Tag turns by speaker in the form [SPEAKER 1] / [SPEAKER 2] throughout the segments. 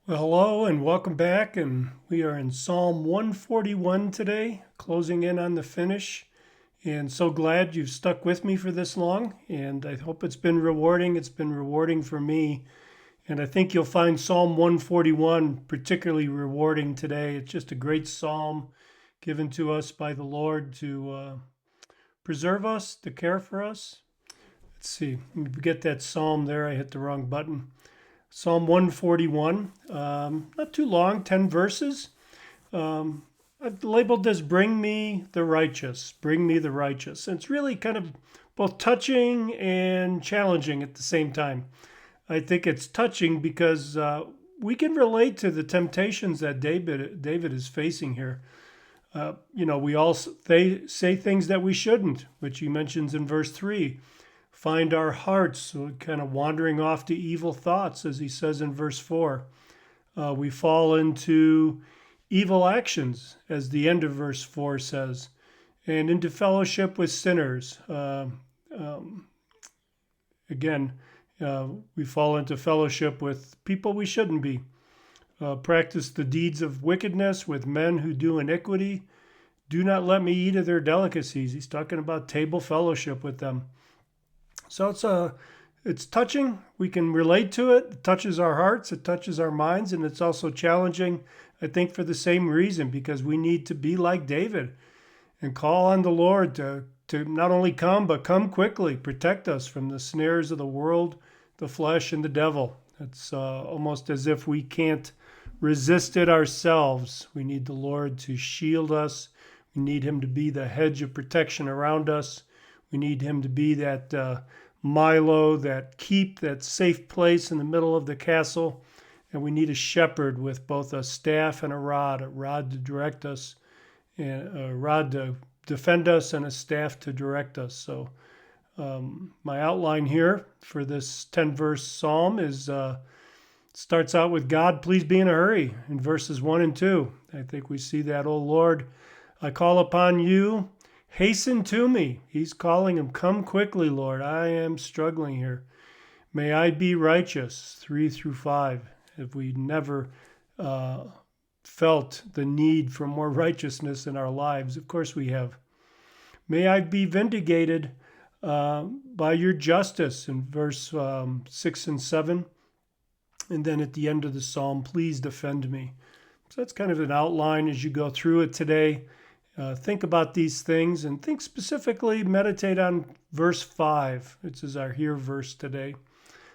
[SPEAKER 1] Well, hello and welcome back. And we are in Psalm 141 today, closing in on the finish. And so glad you've stuck with me for this long. And I hope it's been rewarding. It's been rewarding for me. And I think you'll find Psalm 141 particularly rewarding today. It's just a great psalm given to us by the Lord to preserve us, to care for us. Let's see, let me get that psalm there. I hit the wrong button. Psalm 141, not too long, 10 verses. I've labeled this Bring Me the Righteous, Bring Me the Righteous. And it's really kind of both touching and challenging at the same time. I think it's touching because we can relate to the temptations that David is facing here. We all they say things that we shouldn't, which he mentions in verse 3. Find our hearts kind of wandering off to evil thoughts, as he says in verse 4. We fall into evil actions, as the end of verse 4 says, and into fellowship with sinners. Um, again, we fall into fellowship with people we shouldn't be. Practice the deeds of wickedness with men who do iniquity. Do not let me eat of their delicacies. He's talking about table fellowship with them. So it's touching. We can relate to it. It touches our hearts. It touches our minds, and it's also challenging. I think for the same reason, because we need to be like David and call on the Lord to not only come but come quickly, protect us from the snares of the world, the flesh, and the devil. It's almost as if we can't resist it ourselves. We need the Lord to shield us. We need Him to be the hedge of protection around us. We need Him to be that Milo, that keep, that safe place in the middle of the castle. And we need a shepherd with both a staff and a rod to direct us, and a rod to defend us, and a staff to direct us. So my outline here for this 10-verse psalm is starts out with God, please be in a hurry, in verses 1 and 2. I think we see that, oh Lord, I call upon you. Hasten to me. He's calling him, come quickly, Lord. I am struggling here. May I be righteous, 3 through 5. Have we never felt the need for more righteousness in our lives? Of course we have. May I be vindicated by your justice, in verse 6 and 7. And then at the end of the psalm, please defend me. So that's kind of an outline as you go through it today. Think about these things and think specifically, meditate on verse 5, which is our here verse today.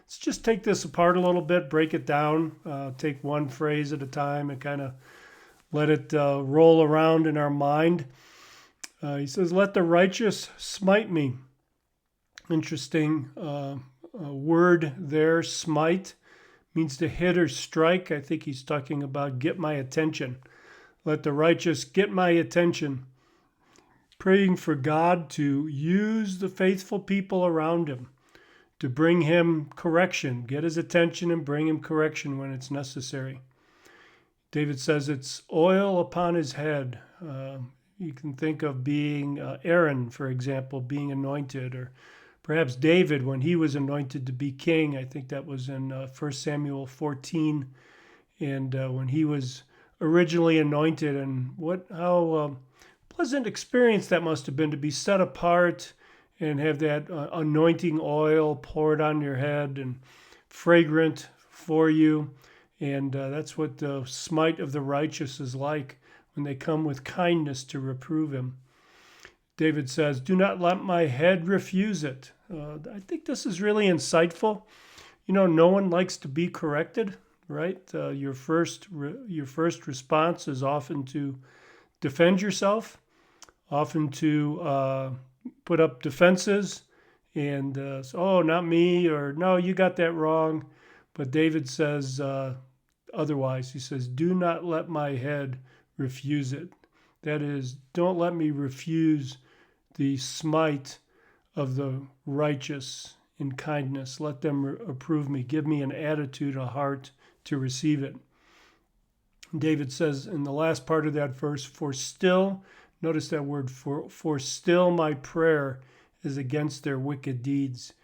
[SPEAKER 1] Let's just take this apart a little bit, break it down, take one phrase at a time and kind of let it roll around in our mind. He says, let the righteous smite me. Interesting word there, smite, means to hit or strike. I think he's talking about get my attention. Let the righteous get my attention. Praying for God to use the faithful people around him to bring him correction, get his attention and bring him correction when it's necessary. David says it's oil upon his head. You can think of being Aaron, for example, being anointed, or perhaps David when he was anointed to be king. I think that was in 1 Samuel 14, and when he was originally anointed, and how pleasant experience that must have been to be set apart and have that anointing oil poured on your head and fragrant for you. And that's what the smite of the righteous is like when they come with kindness to reprove him. David says, do not let my head refuse it. I think this is really insightful. No one likes to be corrected, right? Your first response is often to defend yourself, often to put up defenses and oh, not me, or no, you got that wrong. But David says otherwise. He says, do not let my head refuse it. That is, don't let me refuse the smite of the righteous in kindness. Let them approve me. Give me an attitude, a heart to receive it. David says in the last part of that verse, for still, notice that word, for still my prayer is against their wicked deeds.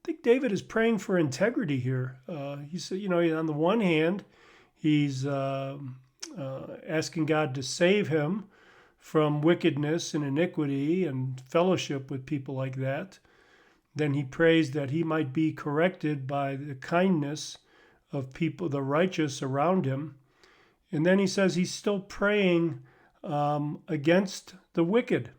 [SPEAKER 1] think David is praying for integrity here. He said, on the one hand, he's asking God to save him from wickedness and iniquity and fellowship with people like that. Then he prays that he might be corrected by the kindness of people, the righteous around him. And then he says he's still praying against the wicked.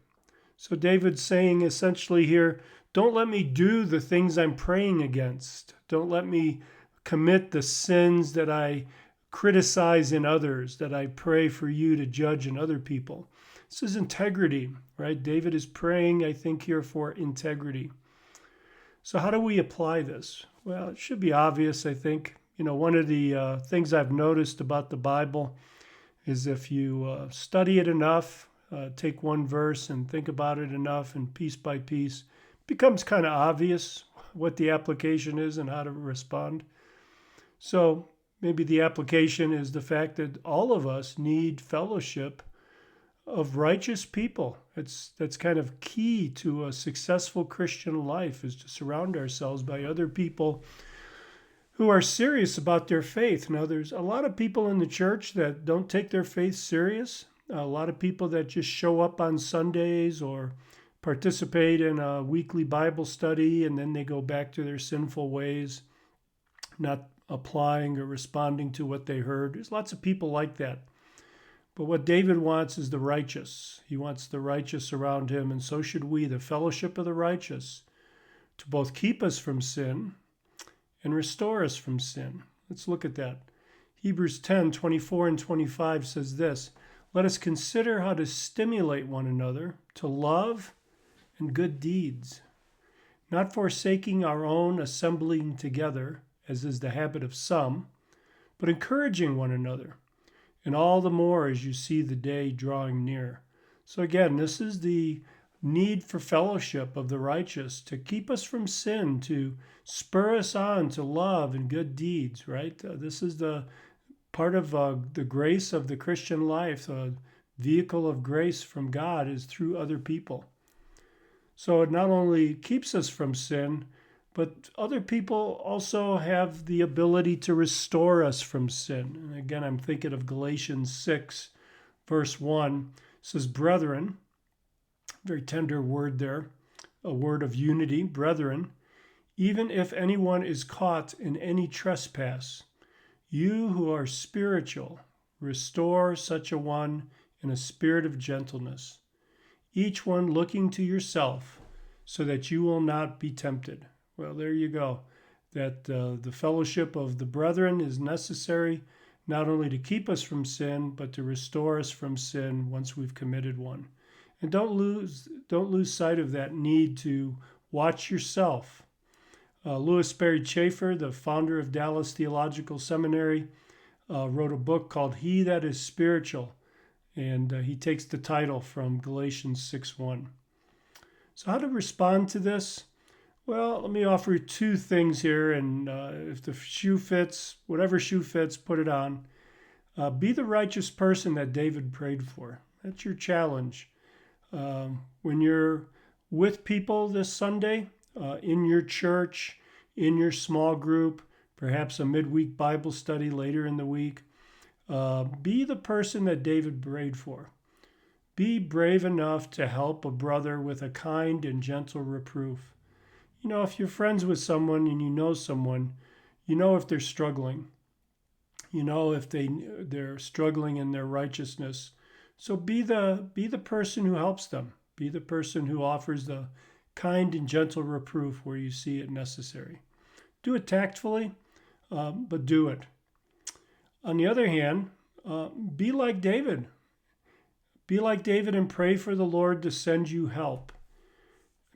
[SPEAKER 1] So David's saying essentially here, don't let me do the things I'm praying against. Don't let me commit the sins that I criticize in others, that I pray for you to judge in other people. This is integrity, right? David is praying, I think, here for integrity. So how do we apply this? Well, it should be obvious, I think. One of the things I've noticed about the Bible is if you study it enough, take one verse and think about it enough, and piece by piece, it becomes kind of obvious what the application is and how to respond. So maybe the application is the fact that all of us need fellowship of righteous people. That's kind of key to a successful Christian life, is to surround ourselves by other people who are serious about their faith. Now, there's a lot of people in the church that don't take their faith serious. A lot of people that just show up on Sundays or participate in a weekly Bible study and then they go back to their sinful ways, not applying or responding to what they heard. There's lots of people like that. But what David wants is the righteous. He wants the righteous around him, and so should we, the fellowship of the righteous, to both keep us from sin and restore us from sin. Let's look at that. Hebrews 10:24 and 25 says this, let us consider how to stimulate one another to love and good deeds, not forsaking our own assembling together, as is the habit of some, but encouraging one another, and all the more as you see the day drawing near. So again, this is the need for fellowship of the righteous to keep us from sin, to spur us on to love and good deeds, right? This is the part of the grace of the Christian life. The vehicle of grace from God is through other people. So it not only keeps us from sin, but other people also have the ability to restore us from sin. And again, I'm thinking of Galatians 6, verse 1. It says, brethren, very tender word there, a word of unity, brethren, even if anyone is caught in any trespass, you who are spiritual, restore such a one in a spirit of gentleness, each one looking to yourself, so that you will not be tempted. Well, there you go. That the fellowship of the brethren is necessary not only to keep us from sin, but to restore us from sin once we've committed one. And don't lose sight of that need to watch yourself. Louis Sperry Chafer, the founder of Dallas Theological Seminary, wrote a book called He That Is Spiritual, and he takes the title from Galatians 6:1. So how to respond to this? Well, let me offer you two things here, and if the shoe fits, whatever shoe fits, put it on. Be the righteous person that David prayed for. That's your challenge. When you're with people this Sunday, in your church, in your small group, perhaps a midweek Bible study later in the week, be the person that David prayed for. Be brave enough to help a brother with a kind and gentle reproof. If you're friends with someone and you know someone, you know if they're struggling. You know if they're struggling in their righteousness. So be the person who helps them. Be the person who offers the kind and gentle reproof where you see it necessary. Do it tactfully, but do it. On the other hand, be like David. Be like David and pray for the Lord to send you help.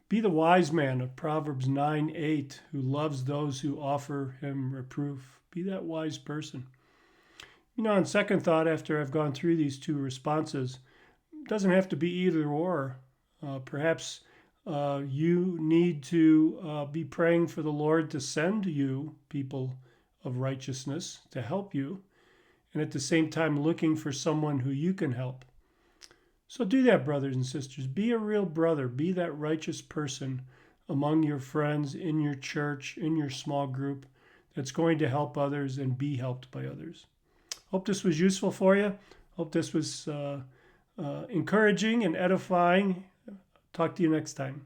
[SPEAKER 1] Be the wise man of Proverbs 9:8 who loves those who offer him reproof. Be that wise person. On second thought, after I've gone through these two responses, it doesn't have to be either or. Perhaps you need to be praying for the Lord to send you people of righteousness to help you, and at the same time looking for someone who you can help. So do that, brothers and sisters. Be a real brother. Be that righteous person among your friends, in your church, in your small group, that's going to help others and be helped by others. Hope this was useful for you. Hope this was encouraging and edifying. Talk to you next time.